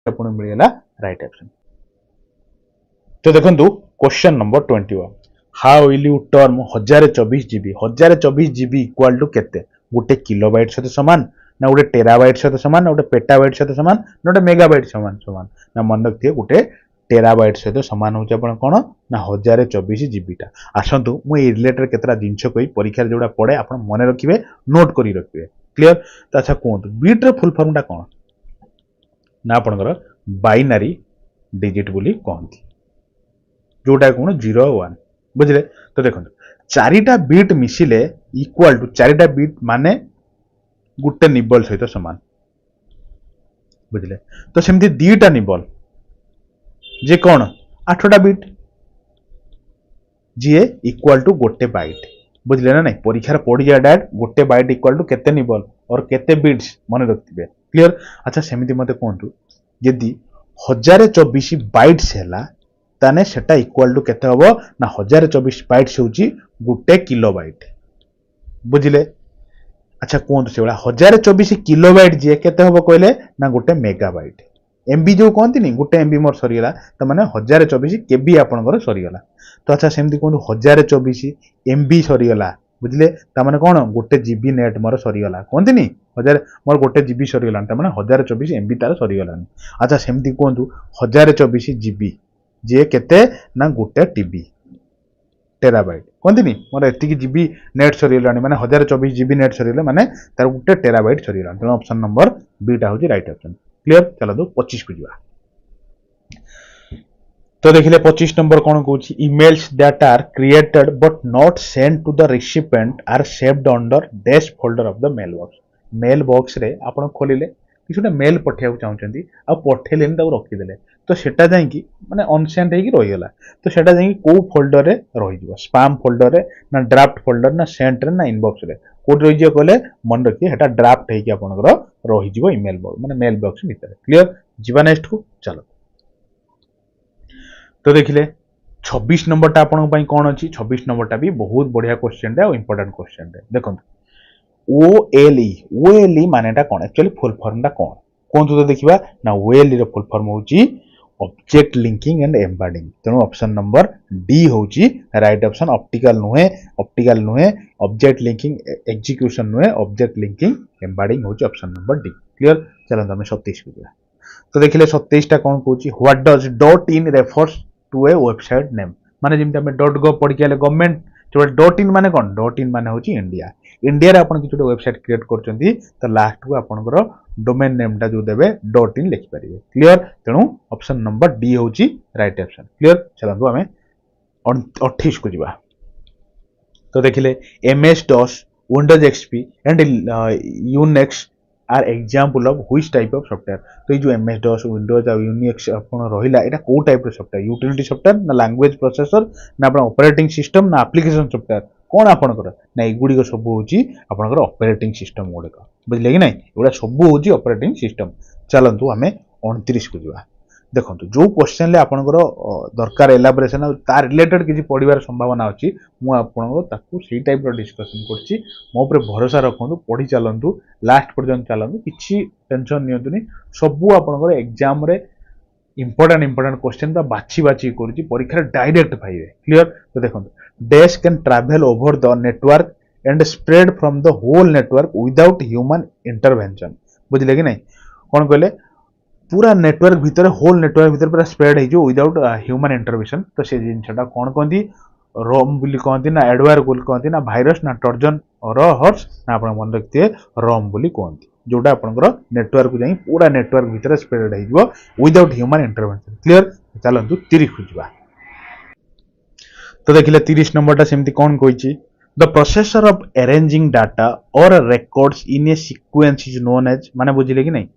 आपण मिलला right option. तो देखंतु question number 21 how will you term 1024 GB 1024 GB equal to केते गोटे किलोबाइट सहित समान ना गोटे टेराबाइट सहित समान ना गोटे पेटाबाइट सहित समान ना गोटे मेगाबाइट समान समान ना मन रखिए गोटे टेराबाइट सहित समान होचे आपण कोन ना 1024 जीबीटा। आसंतु मु ए रिलेटेड केतरा जिंस कोई परीक्षा जोडा पड़े आपण मने रखिबे नोट करी रखिबे क्लियर। तो अच्छा कोन बीट रे फुल फॉर्म टा कोन ना आपनकर बाइनरी डिजिट बोली कहंती जोटा कौन 0 1 बुझे। तो देखो चारिटा बीट मिसिले इक्वल टू चारिटा बीट माने गुटे निबल सहित समान बुझे। तो सेमती दीटा निबल जे कौन 8टा बीट जी इक्वल टू गोटे बाइट बुझले ना नहीं परीक्षार पड़ी जाए डायरेक्ट गोटे बाइट इक्वल टू केते निबल और केते बीट्स मन रखिबे क्लियर। अच्छा सेमती मते कहंतु यदि 1024 बाइट्स हैला ताने सेटा इक्वल टू केते हबो ना 1024 बाइट्स होची गुटे किलोबाइट बुझिले। अच्छा कोन से वाला 1024 किलोबाइट जे केते हबो कहले ना गुटे मेगाबाइट एमबी जो कहंती नि गुटे एमबी मोर सरीगला त माने 1024 केबी आपनकर सरीगला। तो अच्छा सेमती कोन 1024 एमबी सरीगला बुझिले त माने कोन गुटे जीबी नेट मोर सरीगला कहंती नि 1000 मोर गुटे जीबी सरीगला त माने 1024 एमबी तार सरीगला। अच्छा सेमती कोन 1024 जीबी जे केते ना गुटे टीबी टेराबाइट कहती नि मोर एतिकी जीबी नेट सरीगलानी माने 1024 जीबी नेट सरीगला माने तार गुटे टेराबाइट सरीगला। तेणु ऑप्शन नंबर बी टा होची राइट ऑप्शन क्लियर। चलो 25 को जीवा। तो देखिले 25 नंबर कौन कहूँ emails that are created but not send to the recipient are saved under dash folder of the mail box. Mail box रे आपण खोलिले किसी गोटे मेल पठेବାକୁ चाहूଛନ୍ତି आ पठेलेनी ताऊ रखिदेले तो सेटा जाइकी माने अनसेंड हेकी रहीगला तो सेटा जाइकी को फोल्डर रे रहीजिवो स्पैम फोल्डर रे ना ड्राफ्ट फोल्डर ना सेंट रे ना इनबॉक्स रे कोड रहीजिवो कहले मन रखिए हेटा ड्राफ्ट हेकी आपनकर रहीजिवो ईमेल बॉक्स माने मेल बॉक्स भीतर क्लियर। जीवा नेक्स्ट को चलो। तो देखिले 26 नंबर टा आपन पई कोन अछि 26 नंबर टा भी बहुत बढ़िया क्वेश्चन रे और इंपोर्टेंट क्वेश्चन रे देखो ओएलई मानेटा कौन एक्चुअली फुल फॉर्म टा कौन कौन तो देखिबा ना ओएलई रो फुल फॉर्म होची ऑब्जेक्ट लिंकिंग एंड एम्बेडिंग। तेणु ऑप्शन नंबर डी होची राइट ऑप्शन ऑप्टिकल नुहे ऑब्जेक्ट लिंकिंग एग्जीक्यूशन नुहे ऑब्जेक्ट लिंकिंग एम्बेडिंग होची ऑप्शन नंबर डी क्लियर। चलो हम 27 को जा। तो देखिले 27 टा कौन कहूची what does dot in refers to a website name माने जिमते हम डॉट गव पढ़ के गवर्नमेंट जो डॉट इन माने कौन डॉट इन माने होची इंडिया इंडिया रे आपण किछ वेबसाइट क्रिएट करचंती तो लास्ट को आपनकर डोमेन नेम टा जो देबे डॉट इन लिखि परिबे क्लियर। तेणु ऑप्शन नंबर डी होची राइट ऑप्शन क्लियर। चलंतु हमें 28 को जीवा। तो देखिले MS DOS Windows XP and Unix are example of which type of software. तो ये जो एमएस डॉस विंडोज और यूनिक्स आपण रहिला एटा को टाइप रो सॉफ्टवेयर यूटिलिटी सॉफ्टवेयर ना लैंग्वेज प्रोसेसर ना आपण ऑपरेटिंग सिस्टम ना एप्लीकेशन सॉफ्टवेयर कौन आपनकर ना एगुड़ी सब होची आपनकर ऑपरेटिंग सिस्टम गुड़िक बुझले कि नहीं एगुड़ा सब होची ऑपरेटिंग सिस्टम। चलंतु हमें 29 को जीवा। देखो जो क्वेश्चन ले आपनकर दरकार एलाबोरेशन ता रिलेटेड किसी पढ़िबार संभावना अछि मु आपनको ताकू सेही टाइप रो डिस्कशन करछि मो ऊपर भरोसा रखंतु पढ़ी चलंतु लास्ट पर्यंत चलंतु किछि टेंशन नियंतुनी सबु आपनकर एग्जाम रे इंपोर्टेंट क्वेश्चन बा बाछि करूछि परीक्षा डायरेक्ट पाइबे क्लियर। तो देखो dash can travel over the network and spread from the whole network without human intervention बुझले कि नहीं कौन कहले पूरा नेटवर्क भीतर होल नेटवर्क भीतर पूरा स्प्रेड हो विदाउट ह्यूमन इंटरवेंशन। तो से जिनटा कौन कहती रोम बोली कहती ना एडवेयर बोली कहती ना भाइरस ना टर्जन हॉर्स ना आप मन रखिए रोम बोली कहती जोटा आपंकर नेटवर्क जाई पूरा नेटवर्क भीतर स्प्रेड हो विदाउट ह्यूमन इंटरवेंशन क्लियर। चलतु 30 को जीवा। तो देखिले 30 नंबर टा सेमती कौन कहिछि the processor of arranging data or records in a sequence is known as माने बुझिले कि नहीं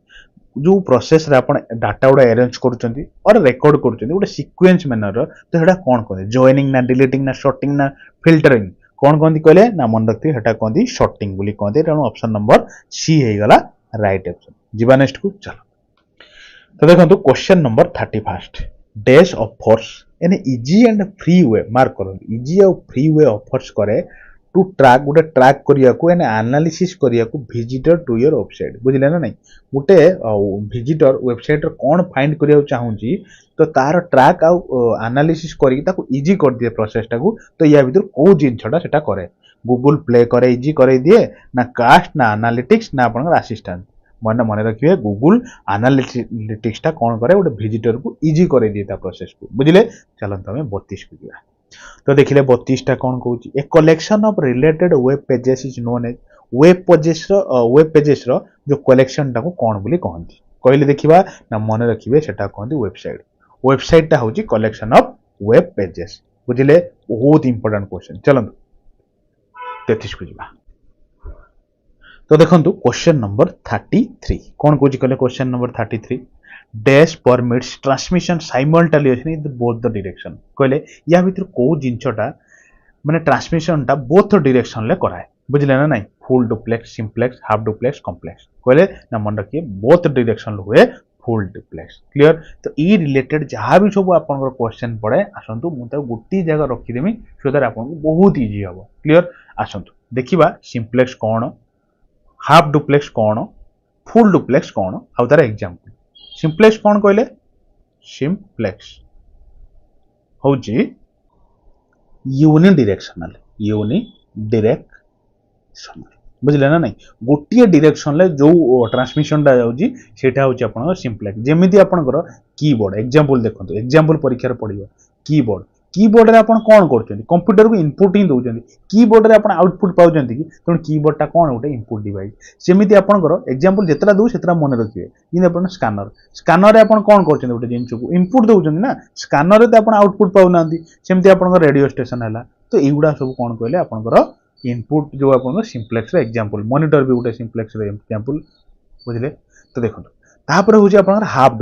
जो प्रोसेस रे आपण डाटा उडा अरेंज करूचंती और रेकॉर्ड करूचंती उडा सीक्वेंस मैनर तो हेडा कोन कहते जॉइनिंग ना डिलीटिंग ना सॉर्टिंग ना फिल्टरिंग कौन कहती कहले ना मन रखती हेटा कहती सॉर्टिंग बोली कहते तेणु ऑप्शन नंबर सी हे गला राइट ऑप्शन। जीवा नेक्स्ट को चलो। तो देखंतु question number 31 dash offers an easy and free way mark करो इजी और फ्री वे ऑफर्स करे टू ट्रैक गोटे ट्रैक करिया को एंड एनालिसिस करिया को विजिटर टू योर वेबसाइट बुझिले ना नहीं गोटे विजिटर वेबसाइट रे कोन फाइंड करिया चाहूची तो तार ट्रैक आ एनालिसिस करी ताको इजी कर दिए प्रोसेस टाको तो या भीतर को जिनछटा सेटा करे गूगल प्ले करे इजी करे दिए ना कास्ट ना एनालिटिक्स ना आपन असिस्टेंट मन मन रखिए गूगल एनालिटिक्स टा कोन करे गोटे विजिटर को इजी करे दिए ता प्रोसेस को बुझिले चलंत हमें 32 को दिया तो देखिले 32 टा कोन कहूची ए collection of related web pages is known as web pages रो जो कलेक्शन टा को कोन बोली कहंती कहले देखिबा ना मन रखिबे सेटा कहंती वेबसाइट टा होची कलेक्शन ऑफ वेब पेजेस बुझिले बहुत इंपोर्टेंट क्वेश्चन चलंत 33 को जिबा तो देखंतु क्वेश्चन नंबर 33 कोन कहूची कहले question number 33 dash permits transmission simultaneously in both the direction कहले या भीतर को जिंचटा माने ट्रांसमिशन टा बोथ डायरेक्शन ले कराए बुझले ना नहीं full duplex simplex half duplex complex कहले ना मन रखिए बोथ डायरेक्शन हुए फुल डुप्लेक्स क्लियर तो ई रिलेटेड जहां भी सब आपन क्वेश्चन पड़े आसंतु मु त गुटी जगह रखि देमी सो दैट आपन को बहुत इजी हो क्लियर आसंतु देखिबा सिंप्लेक्स कोन हाफ डुप्लेक्स कोन फुल डुप्लेक्स कोन आ तार एग्जांपल सिंप्लेक्स कोन कहले सिंप्लेक्स होची यूनिडायरेक्शनल बुझले ना नहीं गोटे डायरेक्शन ले जो ट्रांसमिशन टा जाउची सेटा होची आपन सिंप्लेक्स जेमिति आपनकर कीबोर्ड एग्जांपल देखंतु एग्जांपल परीक्षा रे पडिबो कीबोर्ड रे आपण कोन करछन कंप्यूटर को इनपुट ही दउछन कीबोर्ड रे आपण आउटपुट पाउछन कि तण कीबोर्ड टा कोन उटे इनपुट डिवाइस सेमिति आपनकर एग्जांपल जेतरा दउ सेतरा मन रखिए इन आपण स्कैनर रे आपण कोन करछन उटे जिंस को इनपुट दउछन ना स्कैनर रे त आपण आउटपुट पाउनांती सेमिति आपनकर रेडियो स्टेशन हैला तो एगुडा सब कोन कहले आपनकर इनपुट जो आपन सिंप्लेक्स रे एग्जांपल मॉनिटर भी उटे सिंप्लेक्स रे एग्जांपल बुझले तो देखंतु तापर होची आपनकर हाफ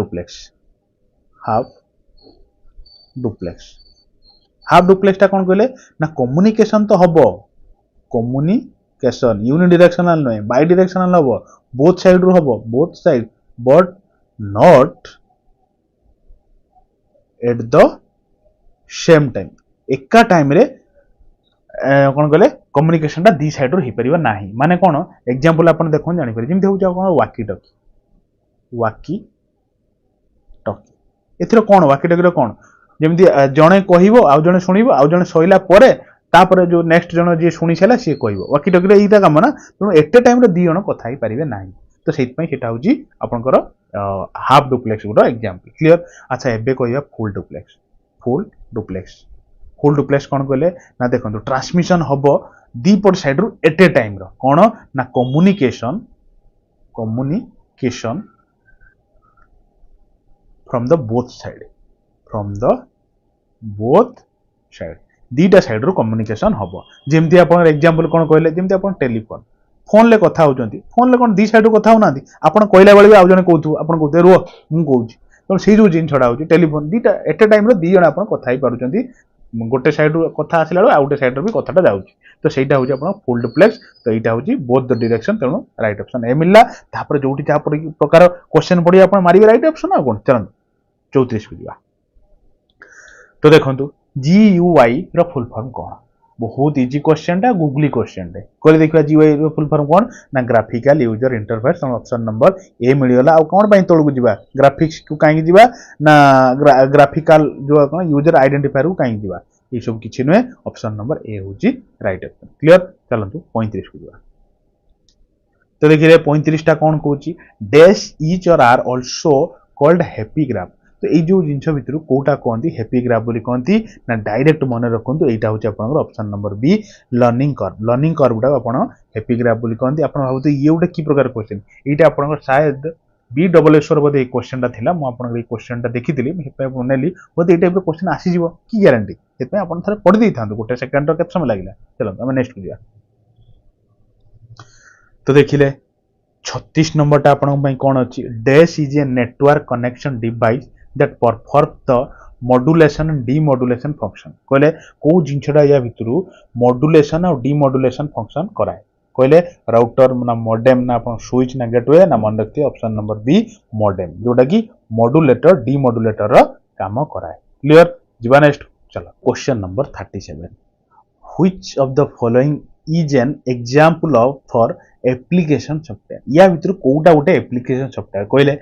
डुप्लेक्स टा कोन कहले ना कम्युनिकेशन तो हबो कम्युनिकेशन यूनिडायरेक्शनल नय बाय डायरेक्शनल हबो both side but not at the same time एका टाइम रे कोन कहले कम्युनिकेशन टा दी साइड रो हि परिबा नाही माने कोन एग्जांपल आपन देखोन जानि परि जेमते होजा कोन वाकी टॉकी एथिरो कोन वाकी टॉकी रो कोन जेमती जणे कहिबो आ जणे सुनिबो आ जणे सइला परे तापरे जो नेक्स्ट जण जे सुनि छला से कहिबो वाकी टॉकी रे एटा काम ना तनो एटे टाइम रे दी जण कथा ही परिबे नाही तो सेत पई सेटा होजी आपनकर हाफ डुप्लेक्स गुडो एग्जांपल क्लियर अच्छा एबे कहिबा फुल डुप्लेक्स कोन कहले ना देखंतु ट्रांसमिशन हबो दीपट साइड रु एट ए टाइम रो कोन ना communication from the both side दीटा साइड रु कम्युनिकेशन हबो जेमति आपन एग्जांपल कोन कहले जेमति आपन टेलीफोन फोन ले कथा होचंती फोन ले कोन दी साइड रु कथा होनांती आपन कहला बेले आ जने कहथु आपन कहते रो मु कहूची तो से जो जिन छडा होची टेलीफोन दीटा एट ए टाइम रो दी जण आपन कथा ही पारुचंती गोटे साइड कथा आसिला आ गोटे साइड भी कथाटा जाउची तो सेटा होची आपन फुल डुप्लेक्स तो एटा होची बोथ द डायरेक्शन तेणु राइट ऑप्शन ए मिलला तापर जोटी जा प्रकार क्वेश्चन पड़ी आपन मारिबे राइट ऑप्शन आ कोन चलन 34 को दिबा तो देखंतु जीयूआई रो फुल फॉर्म कोन बहुत इजी क्वेश्चन टा गूगली क्वेश्चन टे कोले देखिबा जीयूआई रो फुल फॉर्म कोन ना graphical user interface option number a मिलियला आ कोन पई तळु जिबा ग्राफिक्स को काई जिबा ना ग्राफिकल जो कोन यूजर आइडेंटिफायर को काई जिबा ये सब किछि नय ऑप्शन नंबर ए होची राइट ऑप्शन क्लियर चलंतु 35 को जिबा तो देखिले 35 टा कोन कहूची डैश ईच और are also called happy graph तो ये जो जिनस भितर कोटा कहती हैप्पी ग्राफ बोली कहती ना डायरेक्ट मन रखु एटा होची आपनकर option number b learning curve गुडा आपन हैप्पी ग्राफ बोली कहती आपन भाबुते ये गोटे की प्रकार क्वेश्चन एटा आपनकर शायद बी डबल एस बोधे ये क्वेश्चन टा थिला मु आपन ये क्वेश्चन टा देखिथिली हेपे आपन नेली बोधे ए टाइप रो क्वेश्चन आसी जीवो की गारंटी हेपे आपन थरे पढि देई थांतो गोटे सेकंड रो केत समय लागिला चलो हम नेक्स्ट को तो देखिले 36 नंबर टा आपन पई कोन अछि dash is a network connection device that perform the modulation and demodulation function कहले को जिंछडा या भितरु मॉड्यूलेशन और डीमॉड्यूलेशन फंक्शन कराए कहले राउटर ना मॉडेम ना अपन स्विच ना गेटवे ना मन रखते ऑप्शन नंबर बी मॉडेम जोटा की मॉड्यूलेटर डीमॉड्यूलेटर रो काम कराए क्लियर जीवा नेक्स्ट चलो question number 37 which of the following is an example of for application software या भितर कोउटा गोटे एप्लीकेशन सॉफ्टवेयर कहले